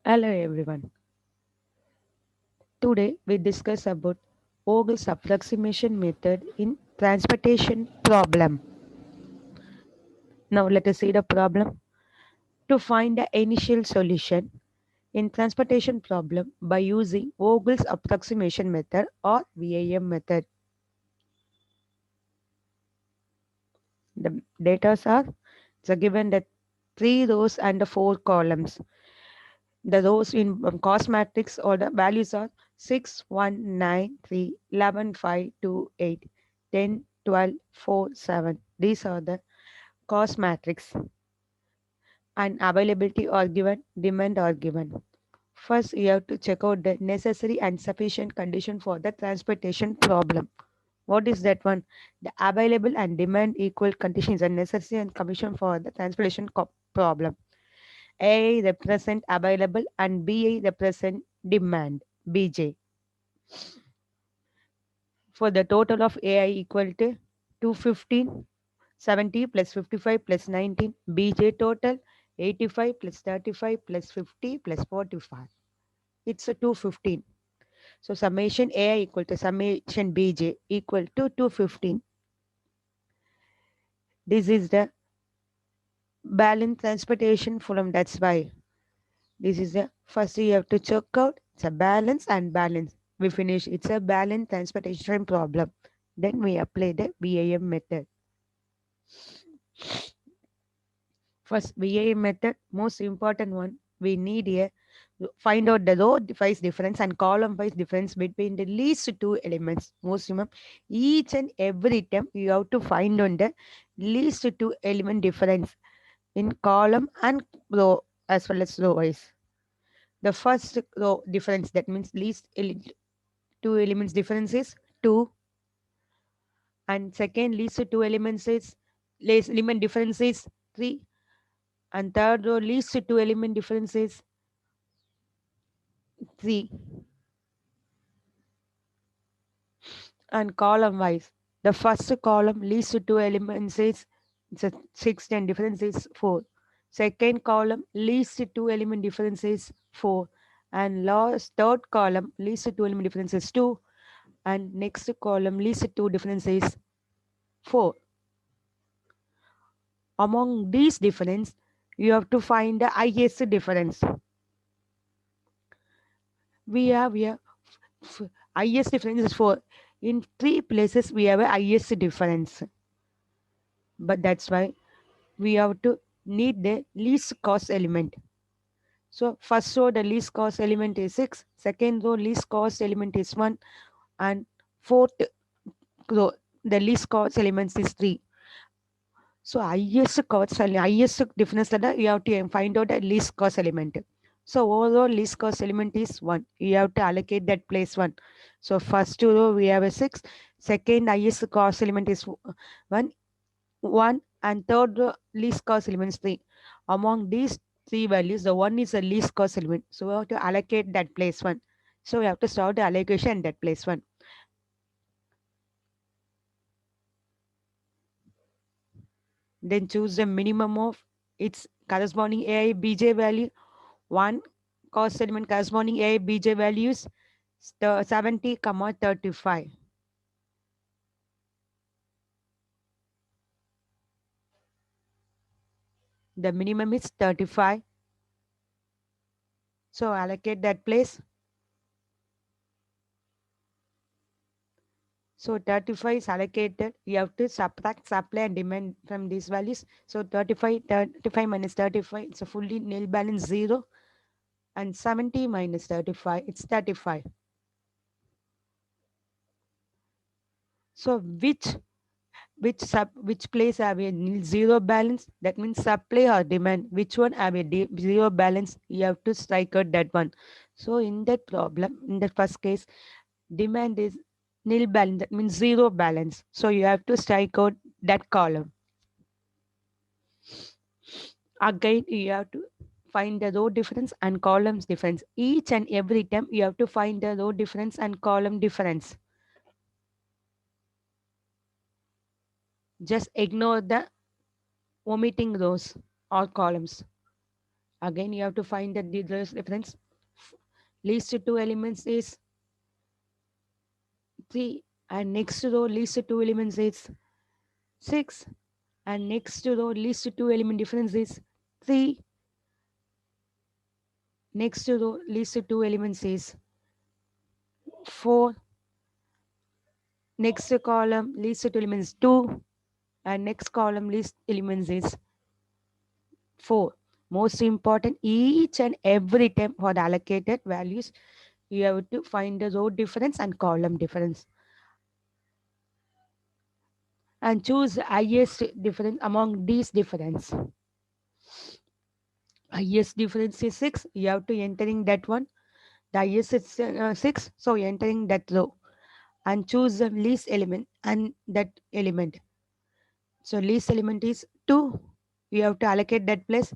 Hello everyone. Today we discuss about Vogel's approximation method in transportation problem. Now let us see the problem. To find the initial solution in transportation problem by using Vogel's approximation method or VAM method. The data are given that three rows and the four columns. The rows in cost matrix or the values are 6, 1, 9, 3, 11, 5, 2, 8, 10, 12, 4, 7. These are the cost matrix and availability are given, demand are given. First, you have to check out the necessary and sufficient condition for the transportation problem. What is that one? The available and demand equal conditions are necessary and condition for the transportation problem. A represent available and B represent demand, BJ. For the total of AI equal to 215, 70 plus 55 plus 19, BJ total 85 plus 35 plus 50 plus 45. It's a 215. So summation AI equal to summation BJ equal to 215. This is the balance transportation from that's why. This is the first you have to check out. It's a balance and balance. We finish. It's a balance transportation problem. Then we apply the BAM method. First, BAM method, most important one. We need a find out the row wise difference and column wise difference between the least two elements. Most each and every term you have to find on the least two element difference in column and row as well as row wise. The first row difference that means two elements difference is 2 and second least two elements is least element difference is 3 and third row least two element difference is 3 and column wise the first column least two elements is it's a 6 and difference is 4. Second column least two element difference is 4 and last third column least two element difference is 2 and next column least two difference is 4. Among these difference, you have to find the highest difference. We have here highest difference is 4. In three places, we have a highest difference. But that's why we have to need the least cost element. So first row, the least cost element is 6. Second row, least cost element is 1. And fourth row, the least cost element is 3. So highest difference that you have to find out the least cost element. So overall least cost element is 1. You have to allocate that place 1. So first row we have a 6. Second highest cost element is 1, 1 and third row least cost element is 3. Among these three values, the 1 is the least cost element. So we have to allocate that place 1. So we have to start the allocation at that place 1. Then choose the minimum of its corresponding AI BJ value. One cost element corresponding AI BJ values 70, 35. The minimum is 35. So allocate that place. So 35 is allocated. You have to subtract supply and demand from these values. So 35 minus 35, it's a fully nil balance 0. And 70 minus 35, it's 35. So which place have a zero balance? That means supply or demand. Which one have a zero balance? You have to strike out that one. So in that problem, in the first case, demand is nil balance. That means zero balance. So you have to strike out that column. Again, you have to find the row difference and columns difference. Each and every time you have to find the row difference and column difference. Just ignore the omitting rows or columns. Again, you have to find the difference. Least two elements is 3, and next row least two elements is 6, and next row least two element difference is 3, next row least two elements is 4, next column least two elements 2, and next column least elements is 4. Most important, each and every time for the allocated values, you have to find the row difference and column difference and choose the highest difference among these difference. Highest difference is 6. You have to entering that one. The highest is 6. So entering that row and choose the least element and that element. So least element is 2. You have to allocate that place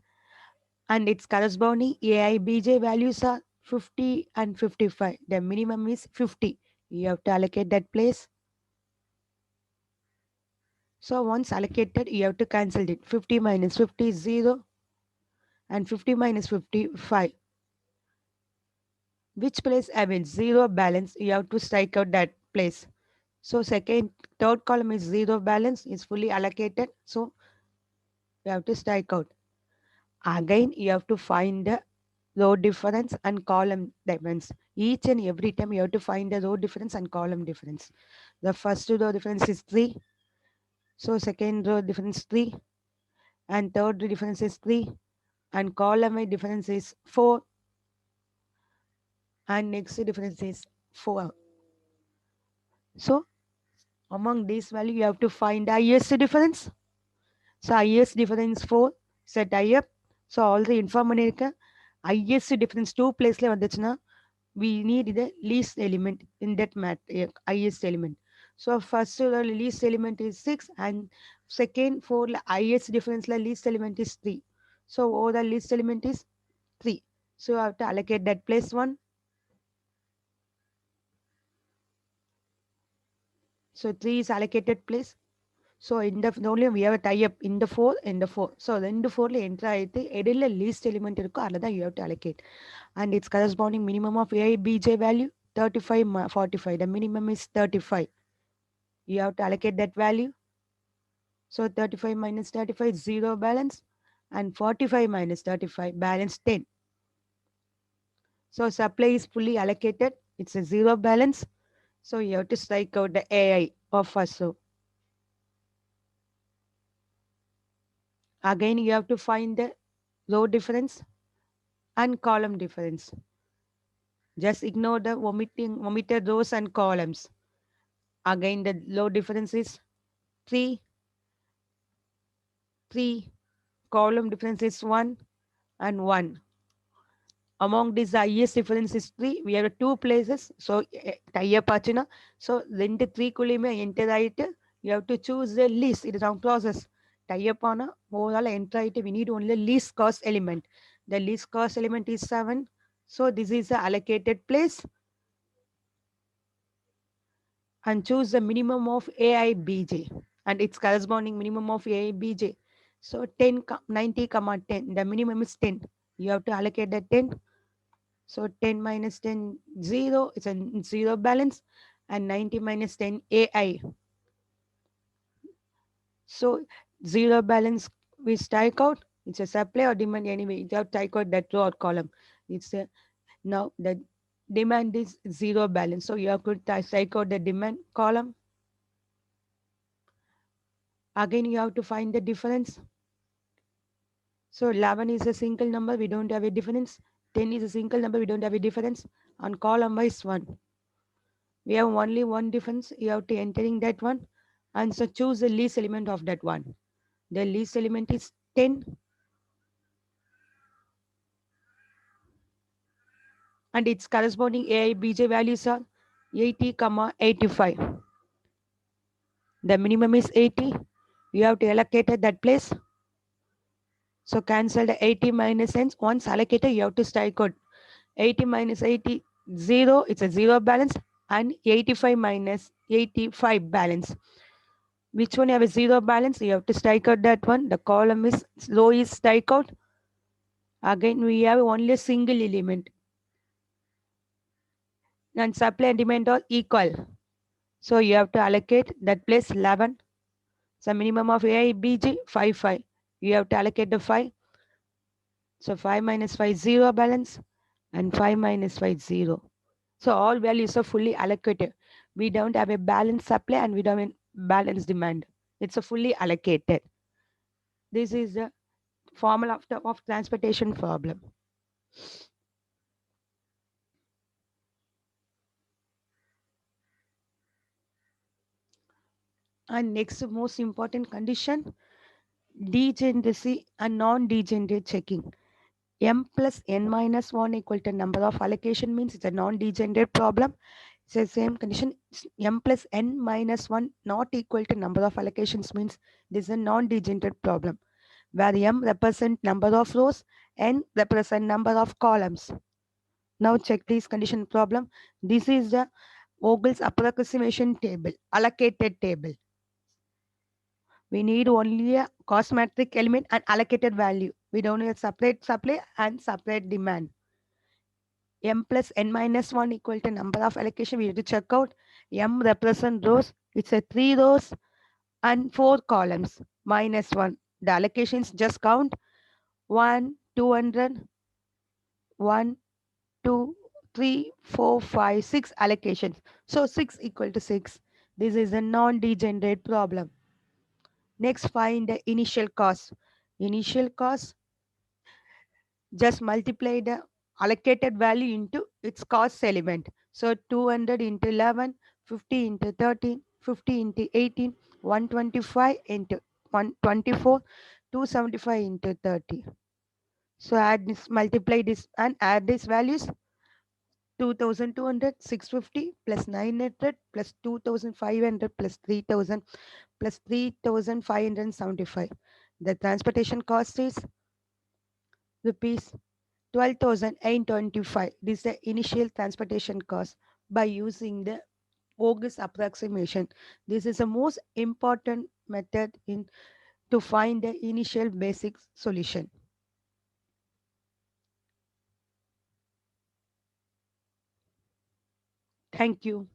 and its corresponding AIBJ values are 50 and 55. The minimum is 50. You have to allocate that place. So once allocated, you have to cancel it. 50 minus 50 is 0 and 50 minus 55. Which place having 0 balance, you have to strike out that place. So third column is 0 balance, is fully allocated. So you have to strike out. Again, you have to find the row difference and column difference. Each and every time you have to find the row difference and column difference. The first row difference is 3. So second row difference 3. And third row difference is 3. And column wise difference is 4. And next difference is 4. So among these value, you have to find the highest difference. So highest difference 4. Set tie up. So all the information highest difference 2 placeல வந்துச்சுன்னா we need the least element in that highest element. So first least element is 6 and second for highest difference least element is 3. So all the least element is 3. So you have to allocate that place 1. So 3 is allocated place. So in the only we have a tie up in the 4 in the 4. So in the 4 enter ஆயிட்டு இடையில least element இருக்கோ அதில் you have to allocate. And its corresponding minimum of AIBJ value 35 45. The minimum is 35. You have to allocate that value. So 35 minus 35 is 0 balance and 45 minus 35 balance 10. So supply is fully allocated. It's a 0 balance. So you have to strike out the AI of first row. Again, you have to find the row difference and column difference. Just ignore the omitted rows and columns. Again, the row difference is 3, 3. Column difference is 1 and 1. Among these, the highest difference is 3. We have 2 places. So, tie up achina. So, then the 3 kulime enter right. You have to choose the least. It is on process. Tie up on a overall enter right. We need only least cost element. The least cost element is 7. So, this is the allocated place. And choose the minimum of AIBJ and its corresponding minimum of AIBJ. So 10, 90, 10. The minimum is 10. You have to allocate the 10. So 10 minus 10, 0. It's a 0 balance. And 90 minus 10, AI. So 0 balance we strike out. It's a supply or demand anyway. You have to strike out that row or column. It's a, now the demand is 0 balance. So you have to strike out the demand column. Again, you have to find the difference. So 11 is a single number, we don't have a difference. 10 is a single number, we don't have a difference. On column wise 1. We have only one difference. You have to entering that one. And so choose the least element of that one. The least element is 10. And its corresponding AIBJ values are 80, 85. The minimum is 80. You have to allocate at that place. So cancel the 80 minus ends. Once allocated, you have to strike out 80 minus 80, 0. It's a 0 balance. And 85 minus 85 balance. Which one have a 0 balance? You have to strike out that one. The column is row is strike out. Again, we have only a single element and supply and demand are equal. So you have to allocate that place 11. So minimum of A, B, G, 5, 5. You have to allocate the 5. So 5 minus 5, 0 balance, and 5 minus 5, 0. So all values are fully allocated. We don't have a balanced supply and we don't have a balanced demand. It's a fully allocated. This is the formula of transportation problem. And next most important condition, degeneracy and non-degenerate checking. M plus n minus 1 equal to number of allocation means it's a non-degenerate problem. It's the same condition. M plus n minus 1 not equal to number of allocations means this is a non-degenerate problem where m represent number of rows, n represent number of columns. Now check this condition problem. This is the Vogel's approximation table, allocated table. We need only a cost matrix element and allocated value. We don't need a separate supply and separate demand. M plus n minus 1 equal to number of allocation. We have to check out. M represent rows. It's a 3 rows and 4 columns minus 1. The allocations just count 1, 200, 1, 2, 3, 4, 5, 6 allocations. So 6 equal to 6. This is a non-degenerate problem. Next, find the initial cost. Initial cost, just multiply the allocated value into its cost element. So 200 into 11, 50 into 13, 50 into 18, 125 into 124, 275 into 30. So add this, multiply this and add these values. 2200, 650 plus 900 plus 2500 plus 3000 plus 3575. The transportation cost is rupees 12,825. This is the initial transportation cost by using the Vogel's approximation. This is the most important method in to find the initial basic solution. Thank you.